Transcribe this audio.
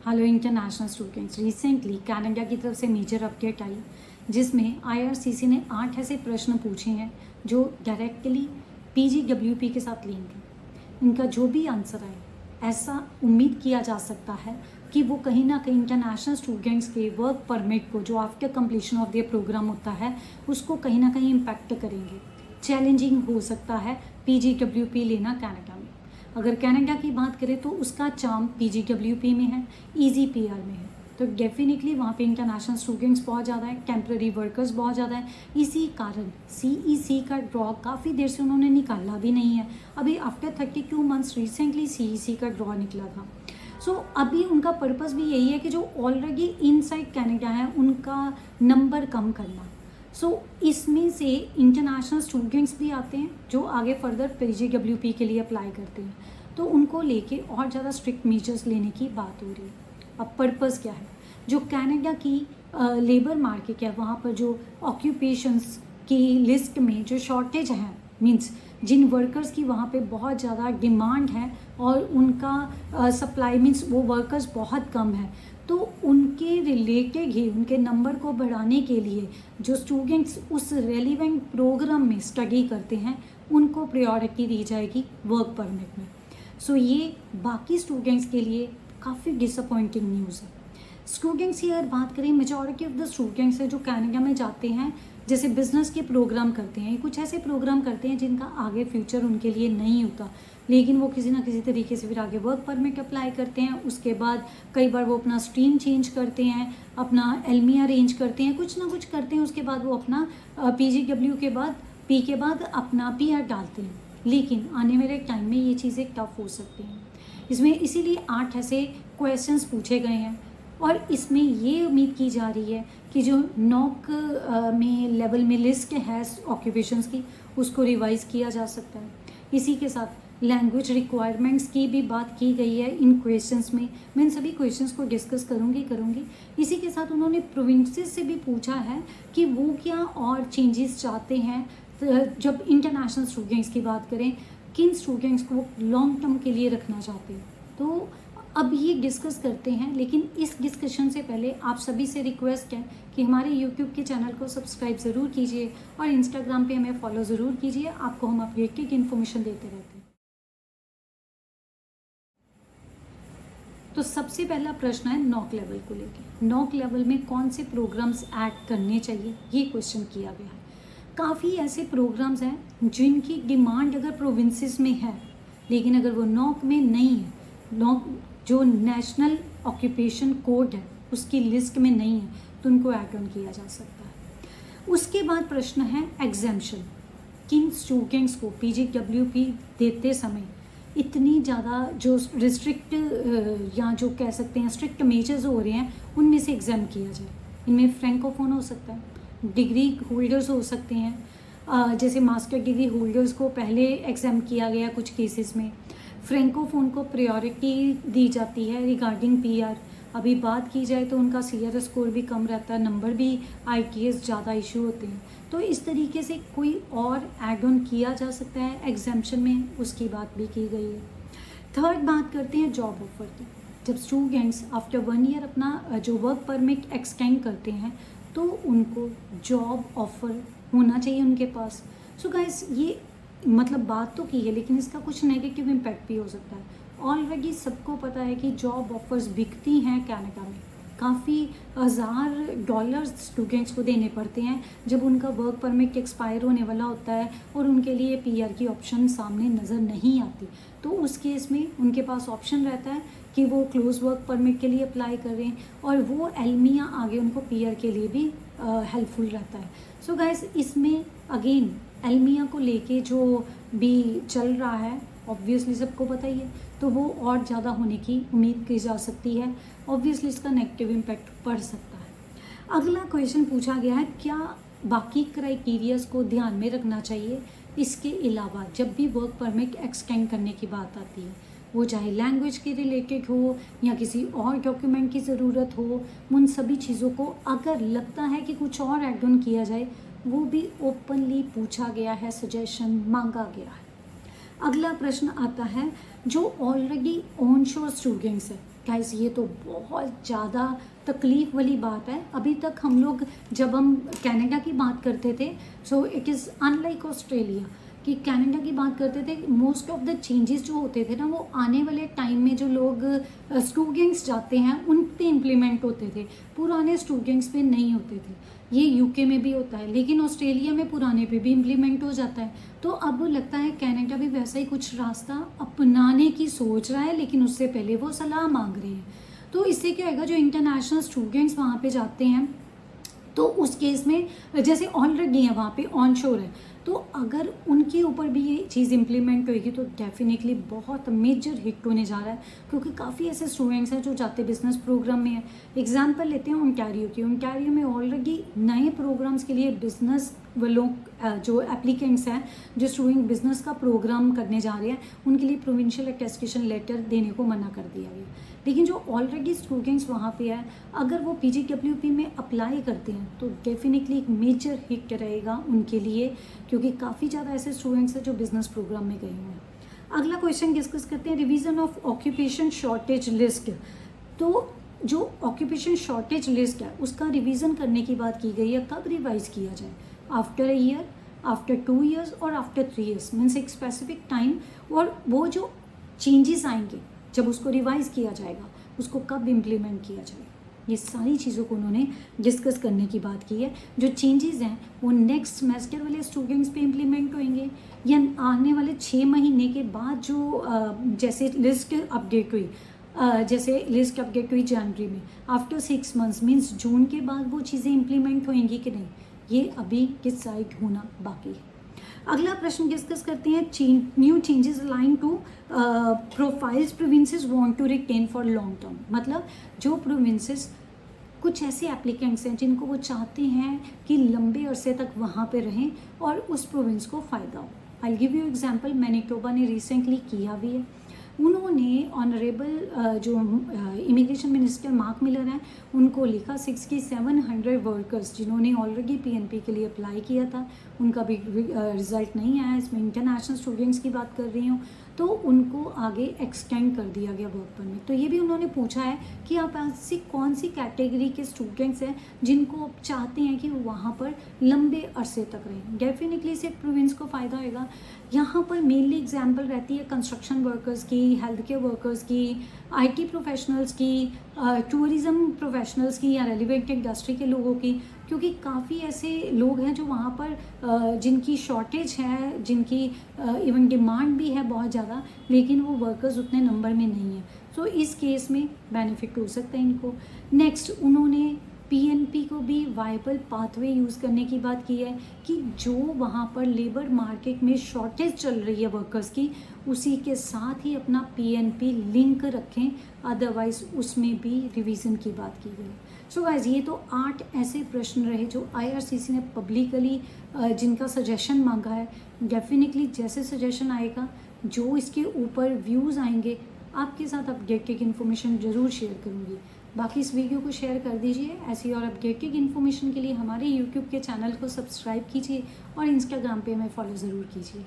Hello international students, recently Canada की तरफ से मेजर अपडेट आई जिसमें आईआरसीसी ने 8 ऐसे प्रश्न पूछे हैं जो डायरेक्टली पीजीडब्ल्यूपी के साथ लिंक है। इनका जो भी आंसर आए ऐसा उम्मीद किया जा सकता है कि वो कहीं ना कहीं इंटरनेशनल स्टूडेंट्स के वर्क परमिट को जो after completion of their programme होता है उसको कहीं ना कहीं इम्पैक्ट करेंगे। चैलेंजिंग हो सकता है पीजीडब्ल्यूपी लेना कनाडा में। अगर कनाडा की बात करें तो उसका चार्म पीजीडब्ल्यूपी में है, इजी पीआर में है, तो डेफिनेटली वहाँ पे इंटरनेशनल स्टूडेंट्स बहुत ज़्यादा है, टेम्प्रेरी वर्कर्स बहुत ज़्यादा है। इसी कारण सीईसी का ड्रॉ काफ़ी देर से उन्होंने निकाला भी नहीं है। अभी आफ्टर 32 मंथ्स रिसेंटली सीईसी का ड्रॉ निकला था। सो अभी उनका पर्पस भी यही है कि जो ऑलरेडी इनसाइड कनाडा है उनका नंबर कम करना। इसमें से इंटरनेशनल स्टूडेंट्स भी आते हैं जो आगे फर्दर पीजीडब्ल्यूपी के लिए अप्लाई करते हैं, तो उनको लेके और ज़्यादा स्ट्रिक्ट मेजर्स लेने की बात हो रही है। अब पर्पस क्या है, जो कनाडा की लेबर मार्केट है वहाँ पर जो ऑक्यूपेशंस की लिस्ट में जो शॉर्टेज है, मीन्स जिन वर्कर्स की वहाँ पे बहुत ज़्यादा डिमांड है और उनका सप्लाई मीन्स वो वर्कर्स बहुत कम है, तो उनके रिलेटेड ही उनके नंबर को बढ़ाने के लिए जो स्टूडेंट्स उस रेलिवेंट प्रोग्राम में स्टडी करते हैं उनको प्रायोरिटी दी जाएगी वर्क परमिट में। ये बाकी स्टूडेंट्स के लिए काफ़ी डिसअपॉइंटिंग न्यूज़ है। स्टूडेंट्स की अगर बात करें, मेजॉरिटी ऑफ द स्टूडेंट्स है जो कनाडा में जाते हैं जैसे बिजनेस के प्रोग्राम करते हैं, कुछ ऐसे प्रोग्राम करते हैं जिनका आगे फ्यूचर उनके लिए नहीं होता, लेकिन वो किसी ना किसी तरीके से फिर आगे वर्क परमिट अप्लाई करते हैं। उसके बाद कई बार वो अपना स्ट्रीम चेंज करते हैं, अपना एलमी अरेंज करते हैं, कुछ ना कुछ करते हैं। उसके बाद वो अपना पीजीडब्ल्यू के बाद के बाद अपना पीआर डालते हैं, लेकिन आने वाले टाइम में ये चीज़ें टफ हो सकती हैं। इसमें इसीलिए 8 ऐसे क्वेश्चंस पूछे गए हैं और इसमें ये उम्मीद की जा रही है कि जो नॉक में लेवल में लिस्ट है ऑक्यूपेशंस की उसको रिवाइज़ किया जा सकता है। इसी के साथ लैंग्वेज रिक्वायरमेंट्स की भी बात की गई है इन क्वेश्चंस में। मैं इन सभी क्वेश्चंस को डिस्कस करूँगी। इसी के साथ उन्होंने प्रोविंसेस से भी पूछा है कि वो क्या और चेंजेस चाहते हैं। जब इंटरनेशनल स्टूडेंट्स की बात करें, किन स्टूडेंट्स को वो लॉन्ग टर्म के लिए रखना चाहते हैं, तो अब ये डिस्कस करते हैं। लेकिन इस डिस्कशन से पहले आप सभी से रिक्वेस्ट है कि हमारे यूट्यूब के चैनल को सब्सक्राइब ज़रूर कीजिए और इंस्टाग्राम पे हमें फॉलो ज़रूर कीजिए। आपको हम अपडेटेड इन्फॉर्मेशन देते रहते हैं। तो सबसे पहला प्रश्न है नॉक लेवल को लेकर। नॉक लेवल में कौन से प्रोग्राम्स ऐड करने चाहिए, ये क्वेश्चन किया गया है। काफ़ी ऐसे प्रोग्राम्स हैं जिनकी डिमांड अगर प्रोविंसेस में है, लेकिन अगर वो नॉक में नहीं है, नॉक जो नेशनल ऑक्यूपेशन कोड है उसकी लिस्ट में नहीं है, तो उनको ऐड ऑन किया जा सकता है। उसके बाद प्रश्न है एग्जेम्पशन। किन स्टूडेंट्स को पीजीडब्ल्यूपी देते समय इतनी ज़्यादा जो रिस्ट्रिक्ट या जो कह सकते हैं स्ट्रिक्ट मेजर्स हो रहे हैं उनमें से एग्जाम किया जाए। इनमें फ्रैंकोफोन हो सकता है, डिग्री होल्डर्स हो सकते हैं, जैसे मास्टर डिग्री होल्डर्स को पहले एग्जाम किया गया कुछ केसेस में। फ्रैंकोफोन को प्रायोरिटी दी जाती है रिगार्डिंग पीआर। अभी बात की जाए तो उनका सीआरएस स्कोर भी कम रहता है, नंबर भी आईटीएस ज़्यादा इशू होते हैं, तो इस तरीके से कोई और ऐड ऑन किया जा सकता है एग्जाम्पशन में, उसकी बात भी की गई है। थर्ड बात करते हैं जॉब ऑफर की। जब स्टूडेंट्स आफ्टर 1 ईयर अपना जो वर्क परमिट एक्सटेंड करते हैं तो उनको जॉब ऑफर होना चाहिए उनके पास। गाइस, ये मतलब बात तो की है, लेकिन इसका कुछ नेगेटिव इम्पैक्ट भी हो सकता है। ऑलरेडी सबको पता है कि जॉब ऑफर्स बिकती हैं कनाडा में, काफ़ी $1000 स्टूडेंट्स को देने पड़ते हैं जब उनका वर्क परमिट एक्सपायर होने वाला होता है और उनके लिए पीआर की ऑप्शन सामने नज़र नहीं आती। तो उस केस में उनके पास ऑप्शन रहता है कि वो क्लोज वर्क परमिट के लिए अप्लाई करें और वो एलमिया आगे उनको पीआर के लिए भी हेल्पफुल रहता है। गाइस, इसमें अगेन एलमिया को लेके जो भी चल रहा है ऑब्वियसली सबको पता ही है, तो वो और ज़्यादा होने की उम्मीद की जा सकती है। ऑब्वियसली इसका नेगेटिव इम्पैक्ट पड़ सकता है। अगला क्वेश्चन पूछा गया है, क्या बाकी क्राइटेरियाज को ध्यान में रखना चाहिए इसके अलावा जब भी वर्क परमिट एक्सटेंड करने की बात आती है, वो चाहे लैंग्वेज के रिलेटेड हो या किसी और डॉक्यूमेंट की ज़रूरत हो। उन सभी चीज़ों को अगर लगता है कि कुछ और ऐड ऑन किया जाए, वो भी ओपनली पूछा गया है, सजेशन मांगा गया है। अगला प्रश्न आता है, जो ऑलरेडी ऑन शोर स्टूडेंट्स है गाइस ये तो बहुत ज़्यादा तकलीफ़ वाली बात है। अभी तक हम लोग जब हम कनाडा की बात करते थे, so it is unlike Australia, कि कनाडा की बात करते थे, मोस्ट ऑफ द चेंजेस जो होते थे ना वो आने वाले टाइम में जो लोग स्टूडेंट्स जाते हैं उन पे इम्प्लीमेंट होते थे, पुराने स्टूडेंट्स पे नहीं होते थे। ये यूके में भी होता है, लेकिन ऑस्ट्रेलिया में पुराने पे भी इम्प्लीमेंट हो जाता है। तो अब लगता है कनाडा भी वैसा ही कुछ रास्ता अपनाने की सोच रहा है, लेकिन उससे पहले वो सलाह मांग रहे हैं। तो इससे क्या होगा, जो इंटरनेशनल स्टूडेंट्स वहाँ पे जाते हैं तो उस केस में जैसे ऑलरेडी है वहाँ पे ऑन शोर है, तो अगर उनके ऊपर भी ये चीज़ इम्प्लीमेंट होगी तो डेफिनेटली बहुत मेजर हिट होने जा रहा है, क्योंकि काफ़ी ऐसे स्टूडेंट्स हैं जो जाते बिजनेस प्रोग्राम में है। एग्जांपल लेते हैं ओंटारियो की, ओंटारियो में ऑलरेडी नए प्रोग्राम्स के लिए बिजनेस वालों जो एप्लीकेंट्स हैं जो स्टूडेंट बिजनेस का प्रोग्राम करने जा रहे हैं उनके लिए प्रोविंशियल अटेस्टेशन लेटर देने को मना कर दिया गया। लेकिन जो ऑलरेडी स्टूडेंट्स वहाँ पे है, अगर वो PGWP में अप्लाई करते हैं तो डेफिनेटली एक मेजर हिट रहेगा उनके लिए, क्योंकि काफ़ी ज़्यादा ऐसे स्टूडेंट्स हैं जो बिजनेस प्रोग्राम में गए हुए हैं। अगला क्वेश्चन डिस्कस करते हैं, revision of occupation shortage list. तो जो ऑक्यूपेशन शॉर्टेज लिस्ट है उसका रिवीजन करने की बात की गई है, कब रिवाइज किया जाए, after a year, after 2 years और आफ्टर 3 years, मीन्स एक स्पेसिफिक टाइम। और वो जो चेंजेस आएंगे जब उसको रिवाइज किया जाएगा उसको कब इम्प्लीमेंट किया जाएगा, ये सारी चीज़ों को उन्होंने डिस्कस करने की बात की है। जो चेंजेस हैं वो नेक्स्ट सेमेस्टर वाले स्टूडेंट्स पे इम्प्लीमेंट होंगे या आने वाले 6 महीने के बाद जो जैसे लिस्ट अपडेट हुई, जैसे लिस्ट अपडेट हुई जनवरी में, आफ्टर 6 months मीन्स जून के बाद वो चीज़ें इम्प्लीमेंट होंगी कि नहीं, ये अभी डिसाइड होना बाकी है। अगला प्रश्न डिस्कस करते हैं, new changes align to profiles provinces want to retain for long term. मतलब जो प्रोविंसेस कुछ ऐसे एप्लीकेंट्स हैं जिनको वो चाहते हैं कि लंबे अरसे तक वहाँ पे रहें और उस प्रोविंस को फ़ायदा हो। I give you example, Manitoba ने रिसेंटली किया भी है। उन्होंने ऑनरेबल जो इमिग्रेशन मिनिस्टर मार्क मिलर हैं उनको लिखा 6700 वर्कर्स जिन्होंने ऑलरेडी PNP के लिए अप्लाई किया था, उनका भी रिज़ल्ट नहीं आया, इसमें इंटरनेशनल स्टूडेंट्स की बात कर रही हूँ, तो उनको आगे एक्सटेंड कर दिया गया वर्क परमिट। तो ये भी उन्होंने पूछा है कि आप ऐसी कौन सी कैटेगरी के स्टूडेंट्स हैं जिनको आप चाहते हैं कि वो वहाँ पर लंबे अरसे तक रहें, डेफिनेटली इससे प्रोविंस को फ़ायदा होगा। यहाँ पर मेनली एग्जांपल रहती है कंस्ट्रक्शन वर्कर्स की, हेल्थ केयर वर्कर्स की, IT प्रोफेशनल्स की, टूरिज़्म प्रोफेशनल्स की या रेलिवेंट इंडस्ट्री के लोगों की, क्योंकि काफ़ी ऐसे लोग हैं जो वहाँ पर जिनकी शॉर्टेज है, जिनकी इवन डिमांड भी है बहुत ज़्यादा, लेकिन वो वर्कर्स उतने नंबर में नहीं है। सो इस केस में बेनिफिट हो सकता है इनको। नेक्स्ट उन्होंने PNP को भी वाइबल पाथवे यूज़ करने की बात की है कि जो वहाँ पर लेबर मार्केट में शॉर्टेज चल रही है वर्कर्स की, उसी के साथ ही अपना PNP लिंक रखें, अदरवाइज उसमें भी रिवीजन की बात की गई। सो गाइस ये तो 8 ऐसे प्रश्न रहे जो IRCC ने पब्लिकली जिनका सजेशन मांगा है। डेफिनेटली जैसे सजेशन आएगा, जो इसके ऊपर व्यूज़ आएंगे, आपके साथ अपडेटेड इन्फॉर्मेशन ज़रूर शेयर करूँगी। बाकी इस वीडियो को शेयर कर दीजिए। ऐसी और अपडेटेड इन्फॉर्मेशन के लिए हमारे YouTube के चैनल को सब्सक्राइब कीजिए और इंस्टाग्राम पे हमें फॉलो ज़रूर कीजिए।